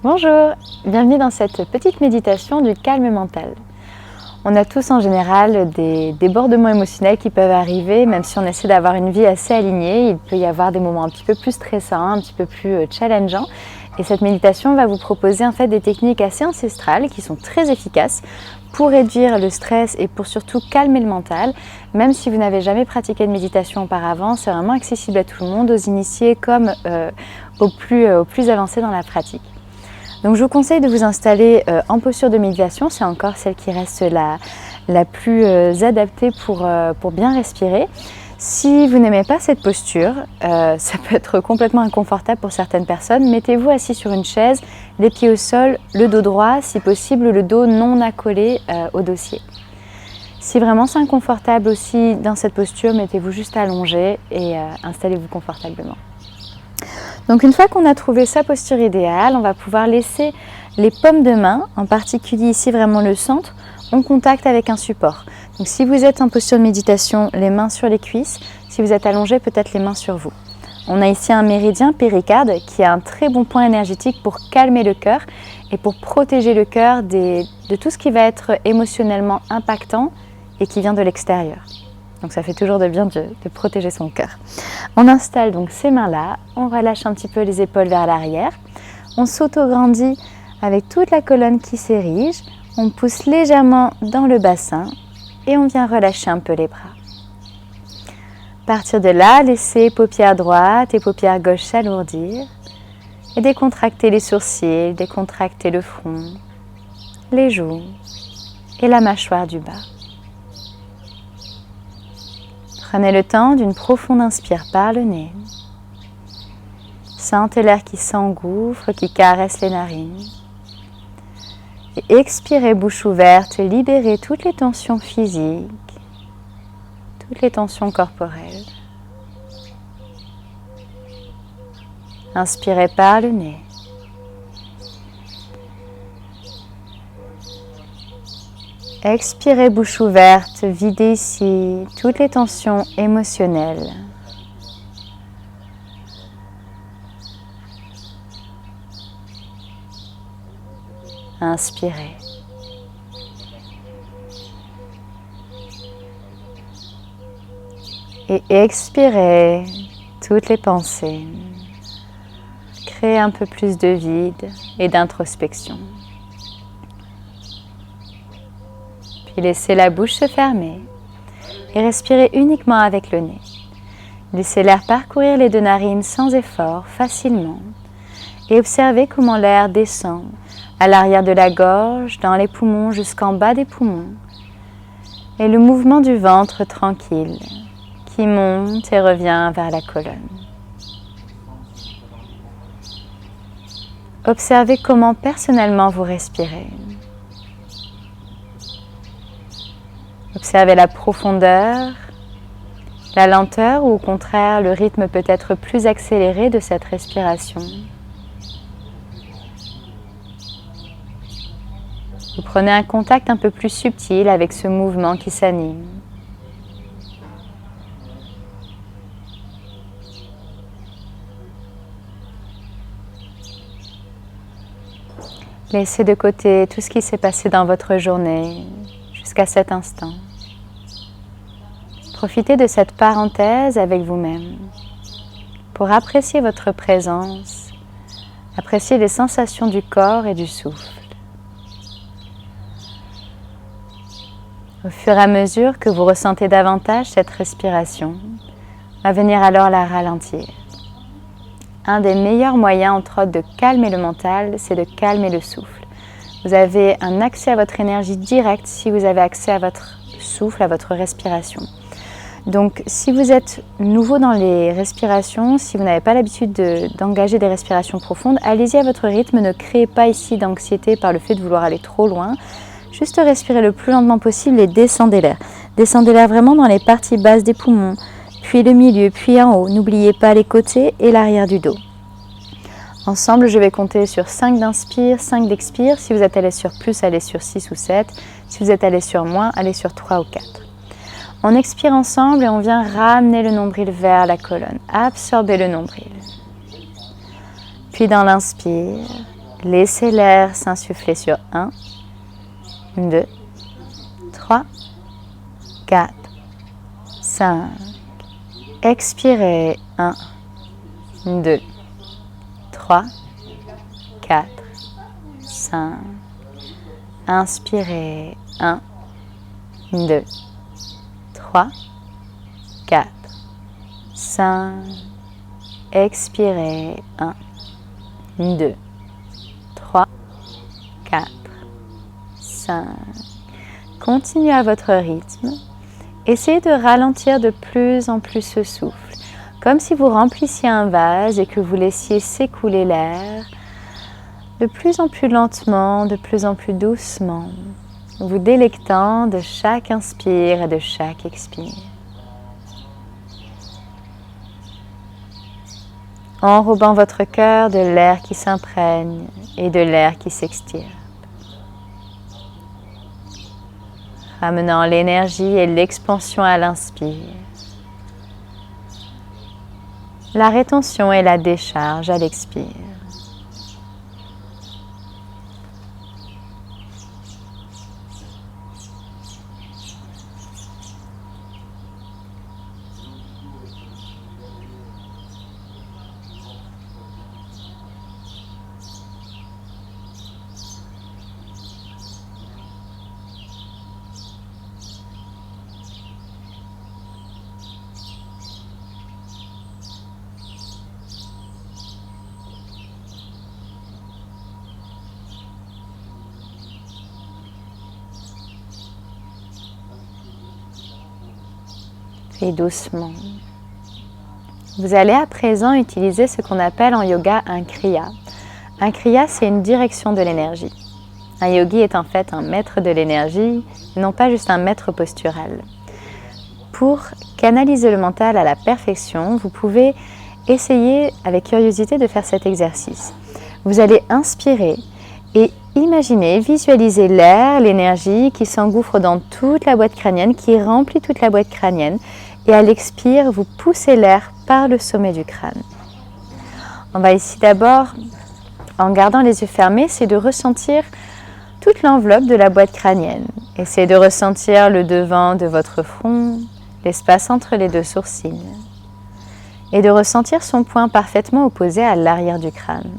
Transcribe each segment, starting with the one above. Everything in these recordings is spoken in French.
Bonjour, bienvenue dans cette petite méditation du calme mental. On a tous en général des débordements émotionnels qui peuvent arriver, même si on essaie d'avoir une vie assez alignée, il peut y avoir des moments un petit peu plus stressants, un petit peu plus challengeants. Et cette méditation va vous proposer en fait des techniques assez ancestrales qui sont très efficaces pour réduire le stress et pour surtout calmer le mental. Même si vous n'avez jamais pratiqué de méditation auparavant, c'est vraiment accessible à tout le monde, aux initiés comme aux plus avancés dans la pratique. Donc je vous conseille de vous installer en posture de méditation, c'est encore celle qui reste la plus adaptée pour bien respirer. Si vous n'aimez pas cette posture, ça peut être complètement inconfortable pour certaines personnes, mettez-vous assis sur une chaise, les pieds au sol, le dos droit, si possible le dos non accolé au dossier. Si vraiment c'est inconfortable aussi dans cette posture, mettez-vous juste allongé et installez-vous confortablement. Donc une fois qu'on a trouvé sa posture idéale, on va pouvoir laisser les paumes de main, en particulier ici vraiment le centre, en contact avec un support. Donc si vous êtes en posture de méditation, les mains sur les cuisses, si vous êtes allongé, peut-être les mains sur vous. On a ici un méridien péricarde qui a un très bon point énergétique pour calmer le cœur et pour protéger le cœur de tout ce qui va être émotionnellement impactant et qui vient de l'extérieur. Donc ça fait toujours de bien de protéger son cœur. On installe donc ces mains-là, on relâche un petit peu les épaules vers l'arrière, on s'auto-grandit avec toute la colonne qui s'érige, on pousse légèrement dans le bassin et on vient relâcher un peu les bras. À partir de là, laissez paupières droites et paupières gauches s'alourdir et décontractez les sourcils, décontractez le front, les joues et la mâchoire du bas. Prenez le temps d'une profonde inspire par le nez. Sentez l'air qui s'engouffre, qui caresse les narines. Et expirez bouche ouverte, libérez toutes les tensions physiques, toutes les tensions corporelles. Inspirez par le nez. Expirez bouche ouverte, videz ici toutes les tensions émotionnelles. Inspirez. Et expirez toutes les pensées. Créez un peu plus de vide et d'introspection. Puis laissez la bouche se fermer et respirez uniquement avec le nez. Laissez l'air parcourir les deux narines sans effort, facilement, et observez comment l'air descend à l'arrière de la gorge, dans les poumons jusqu'en bas des poumons, et le mouvement du ventre tranquille qui monte et revient vers la colonne. Observez comment personnellement vous respirez. Observez la profondeur, la lenteur ou au contraire le rythme peut être plus accéléré de cette respiration. Vous prenez un contact un peu plus subtil avec ce mouvement qui s'anime. Laissez de côté tout ce qui s'est passé dans votre journée jusqu'à cet instant. Profitez de cette parenthèse avec vous-même pour apprécier votre présence, apprécier les sensations du corps et du souffle. Au fur et à mesure que vous ressentez davantage cette respiration, va venir alors la ralentir. Un des meilleurs moyens, entre autres, de calmer le mental, c'est de calmer le souffle. Vous avez un accès à votre énergie directe si vous avez accès à votre souffle, à votre respiration. Donc, si vous êtes nouveau dans les respirations, si vous n'avez pas l'habitude d'engager des respirations profondes, allez-y à votre rythme, ne créez pas ici d'anxiété par le fait de vouloir aller trop loin. Juste respirez le plus lentement possible et descendez l'air. Descendez l'air vraiment dans les parties basses des poumons, puis le milieu, puis en haut. N'oubliez pas les côtés et l'arrière du dos. Ensemble, je vais compter sur 5 d'inspire, 5 d'expire. Si vous êtes allé sur plus, allez sur 6 ou 7. Si vous êtes allé sur moins, allez sur 3 ou 4. On expire ensemble et on vient ramener le nombril vers la colonne. Absorbez le nombril. Puis dans l'inspire, Laissez l'air s'insuffler sur 1, 2, 3, 4, 5. Expirez. 1, 2, 3, 4, 5. Inspirez. 1, 2, 3, 4, 5. Expirez. 1, 2, 3, 4, 5. Continuez à votre rythme. Essayez de ralentir de plus en plus ce souffle, comme si vous remplissiez un vase et que vous laissiez s'écouler l'air de plus en plus lentement, de plus en plus doucement, vous délectant de chaque inspire et de chaque expire. Enrobant votre cœur de l'air qui s'imprègne et de l'air qui s'extirpe. Ramenant l'énergie et l'expansion à l'inspire. La rétention et la décharge à l'expire. Et doucement. Vous allez à présent utiliser ce qu'on appelle en yoga un kriya. Un kriya, c'est une direction de l'énergie. Un yogi est en fait un maître de l'énergie, et non pas juste un maître postural. Pour canaliser le mental à la perfection, vous pouvez essayer avec curiosité de faire cet exercice. Vous allez inspirer et imaginer, visualiser l'air, l'énergie qui s'engouffre dans toute la boîte crânienne, qui remplit toute la boîte crânienne. Et à l'expire, vous poussez l'air par le sommet du crâne. On va ici d'abord, en gardant les yeux fermés, essayer de ressentir toute l'enveloppe de la boîte crânienne. Essayez de ressentir le devant de votre front, l'espace entre les deux sourcils. Et de ressentir son point parfaitement opposé à l'arrière du crâne.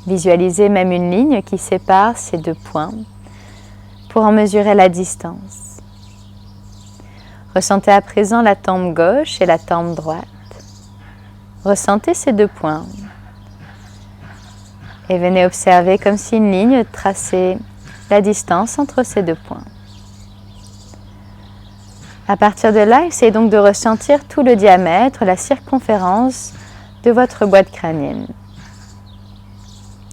Visualisez même une ligne qui sépare ces deux points pour en mesurer la distance. Ressentez à présent la tempe gauche et la tempe droite. Ressentez ces deux points. Et venez observer comme si une ligne traçait la distance entre ces deux points. À partir de là, essayez donc de ressentir tout le diamètre, la circonférence de votre boîte crânienne.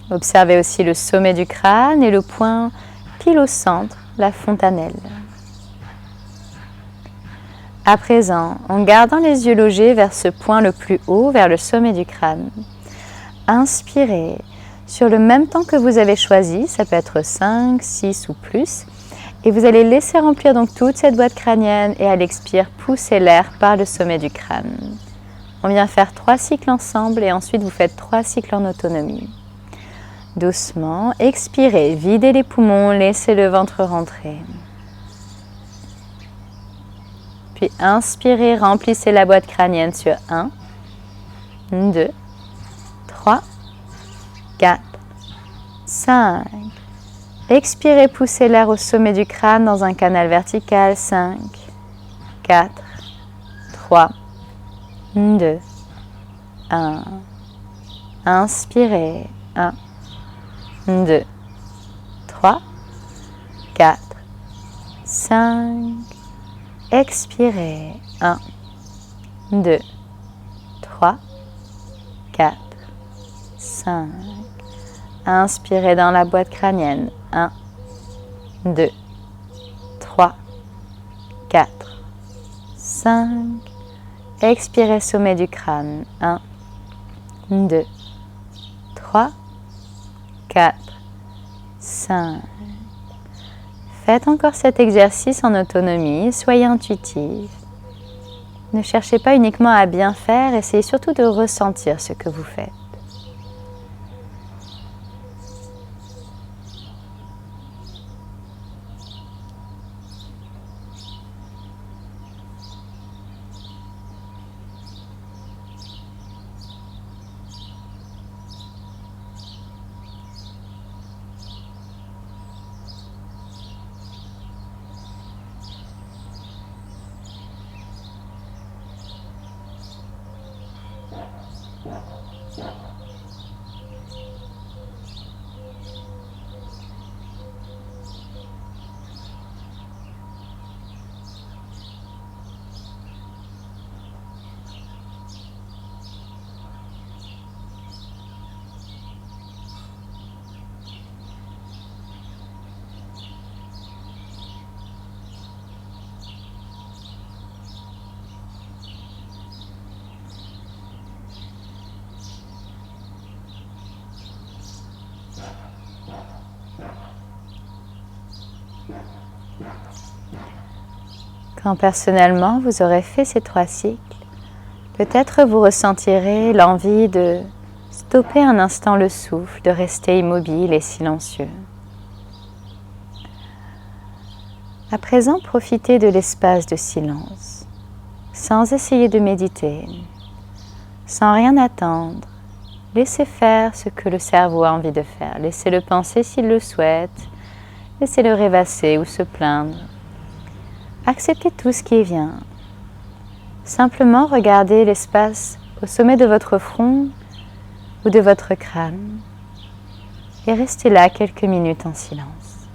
Observez aussi le sommet du crâne et le point pile au centre, la fontanelle. À présent, en gardant les yeux logés vers ce point le plus haut, vers le sommet du crâne, inspirez sur le même temps que vous avez choisi, ça peut être 5, 6 ou plus, et vous allez laisser remplir donc toute cette boîte crânienne et à l'expire, poussez l'air par le sommet du crâne. On vient faire 3 cycles ensemble et ensuite vous faites 3 cycles en autonomie. Doucement, expirez, videz les poumons, laissez le ventre rentrer. Puis inspirez, remplissez la boîte crânienne sur 1, 2, 3, 4, 5. Expirez, poussez l'air au sommet du crâne dans un canal vertical. 5, 4, 3, 2, 1. Inspirez. 1, 2, 3, 4, 5. Expirez. 1, 2, 3, 4, 5. Inspirez dans la boîte crânienne. 1, 2, 3, 4, 5. Expirez sommet du crâne. 1, 2, 3, 4, 5. Faites encore cet exercice en autonomie, soyez intuitif. Ne cherchez pas uniquement à bien faire, essayez surtout de ressentir ce que vous faites. Quand personnellement vous aurez fait ces 3 cycles, peut-être vous ressentirez l'envie de stopper un instant le souffle, de rester immobile et silencieux. À présent, profitez de l'espace de silence, sans essayer de méditer, sans rien attendre. Laissez faire ce que le cerveau a envie de faire. Laissez-le penser s'il le souhaite. Laissez-le rêvasser ou se plaindre. Acceptez tout ce qui vient. Simplement regardez l'espace au sommet de votre front ou de votre crâne et restez là quelques minutes en silence.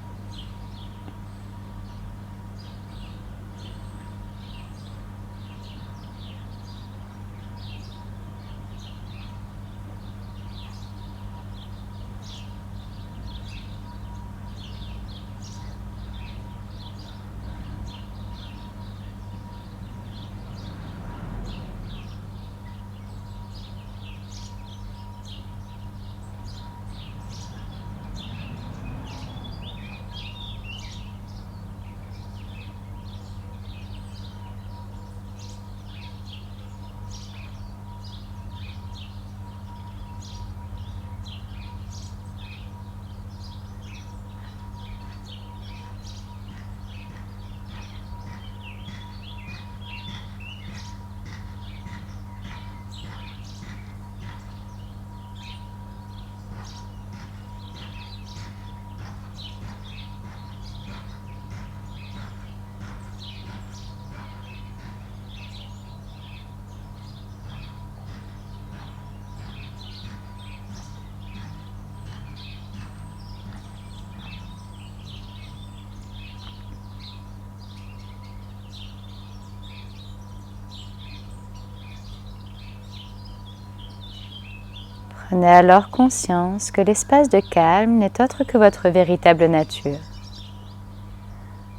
Prenez alors conscience que l'espace de calme n'est autre que votre véritable nature.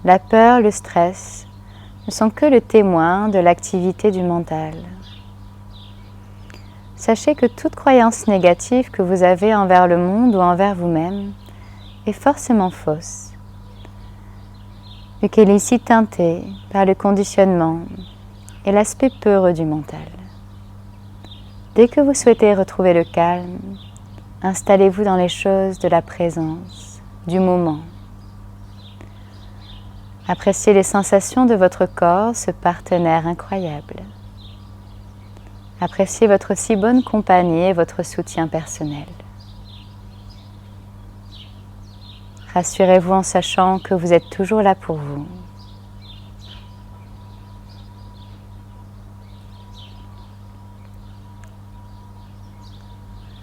La peur, le stress ne sont que le témoin de l'activité du mental. Sachez que toute croyance négative que vous avez envers le monde ou envers vous-même est forcément fausse, vu qu'elle est ici teintée par le conditionnement et l'aspect peureux du mental. Dès que vous souhaitez retrouver le calme, installez-vous dans les choses de la présence, du moment. Appréciez les sensations de votre corps, ce partenaire incroyable. Appréciez votre si bonne compagnie et votre soutien personnel. Rassurez-vous en sachant que vous êtes toujours là pour vous.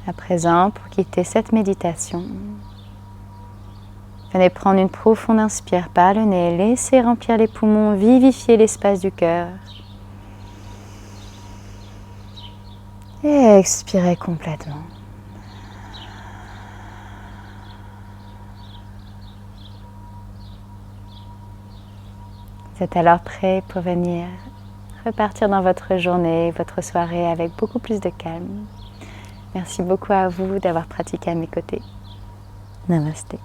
À présent, pour quitter cette méditation, venez prendre une profonde inspire par le nez, laissez remplir les poumons, vivifier l'espace du cœur. Et expirez complètement. Vous êtes alors prêt pour venir repartir dans votre journée, votre soirée avec beaucoup plus de calme. Merci beaucoup à vous d'avoir pratiqué à mes côtés. Namasté.